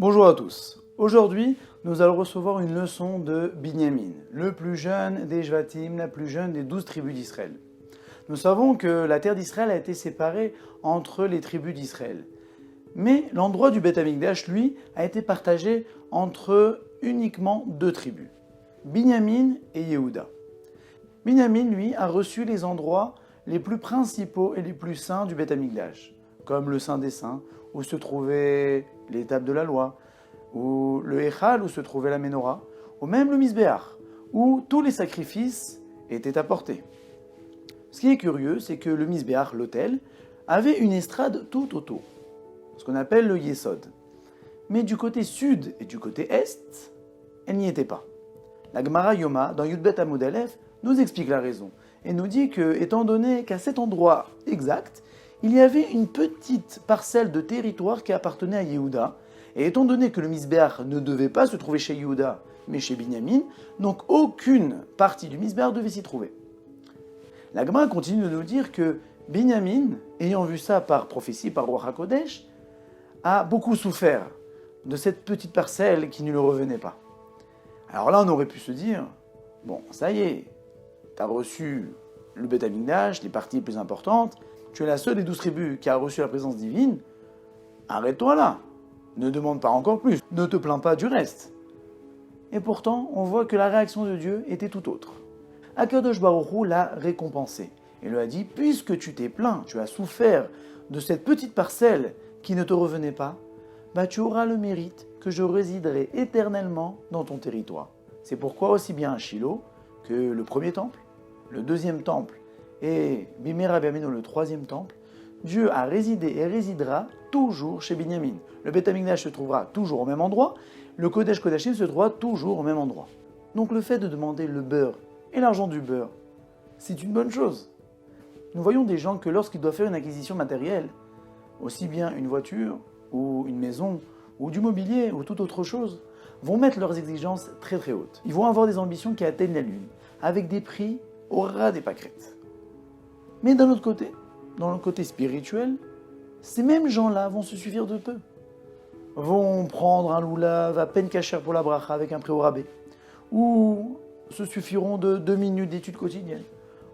Bonjour à tous. Aujourd'hui, nous allons recevoir une leçon de Binyamin, le plus jeune des Shvatim, la plus jeune des 12 tribus d'Israël. Nous savons que la terre d'Israël a été séparée entre les tribus d'Israël. Mais l'endroit du Beth Amikdash, lui, a été partagé entre uniquement deux tribus, Binyamin et Yehuda. Binyamin, lui, a reçu les endroits les plus principaux et les plus saints du Beth Amikdash, comme le Saint des Saints, où se trouvaient les tables de la loi, ou le Echal, où se trouvait la Ménorah, ou même le Misbéach, où tous les sacrifices étaient apportés. Ce qui est curieux, c'est que le Misbéach, l'autel, avait une estrade tout autour, ce qu'on appelle le Yesod. Mais du côté sud et du côté est, elle n'y était pas. La Gemara Yoma, dans Yudbet Amud Aleph, nous explique la raison, et nous dit que, étant donné qu'à cet endroit exact, il y avait une petite parcelle de territoire qui appartenait à Yehuda, et étant donné que le Misbéach ne devait pas se trouver chez Yehuda, mais chez Binyamin, donc aucune partie du Misbéach devait s'y trouver. La Gemara continue de nous dire que Binyamin, ayant vu ça par prophétie, par Ruach HaKodesh, a beaucoup souffert de cette petite parcelle qui ne lui revenait pas. Alors là, on aurait pu se dire, bon, ça y est, tu as reçu le Beth Amikdash, les parties les plus importantes, tu es la seule des 12 tribus qui a reçu la présence divine, arrête-toi là, ne demande pas encore plus, ne te plains pas du reste. Et pourtant, on voit que la réaction de Dieu était tout autre. Akadosh Baruch Hu l'a récompensé et lui a dit, puisque tu t'es plaint, tu as souffert de cette petite parcelle qui ne te revenait pas, bah tu auras le mérite que je résiderai éternellement dans ton territoire. C'est pourquoi aussi bien à Shiloh que le premier temple, le deuxième temple et Bimera Biamino, le troisième temple, Dieu a résidé et résidera toujours chez Binyamin. Le Beth Amikdash se trouvera toujours au même endroit, le Kodesh Kodashim se trouvera toujours au même endroit. Donc le fait de demander le beurre et l'argent du beurre, c'est une bonne chose. Nous voyons des gens que lorsqu'ils doivent faire une acquisition matérielle, aussi bien une voiture ou une maison ou du mobilier ou toute autre chose, vont mettre leurs exigences très très hautes. Ils vont avoir des ambitions qui atteignent la lune, avec des prix au ras des pâquerettes. Mais d'un autre côté, dans le côté spirituel, ces mêmes gens-là vont se suffire de peu. Vont prendre un loulav à peine cachère pour la bracha avec un prix au rabais, ou se suffiront de 2 minutes d'études quotidiennes,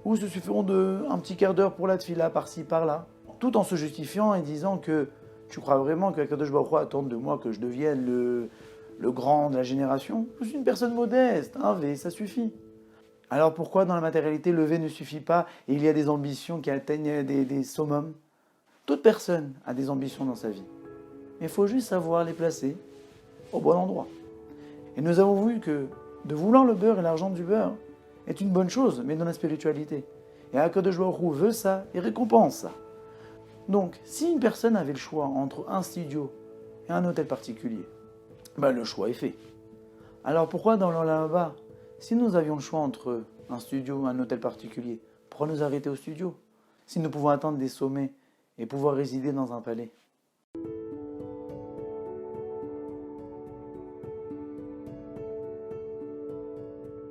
ou se suffiront d'un petit quart d'heure pour la tfila par-ci, par-là, tout en se justifiant et disant que tu crois vraiment que Akadosh Baruch Hu attend de moi que je devienne le grand de la génération? Je suis une personne modeste, un V, ça suffit. Alors pourquoi dans la matérialité le V ne suffit pas et il y a des ambitions qui atteignent des summums? Toute personne a des ambitions dans sa vie. Mais il faut juste savoir les placer au bon endroit. Et nous avons vu que de vouloir le beurre et l'argent du beurre est une bonne chose, mais dans la spiritualité. Et Akadosh Baruch Hu veut ça et récompense ça. Donc, si une personne avait le choix entre un studio et un hôtel particulier, le choix est fait. Alors pourquoi dans l'Olam Haba, si nous avions le choix entre un studio et un hôtel particulier, pourquoi nous arrêter au studio? Si nous pouvons atteindre des sommets et pouvoir résider dans un palais.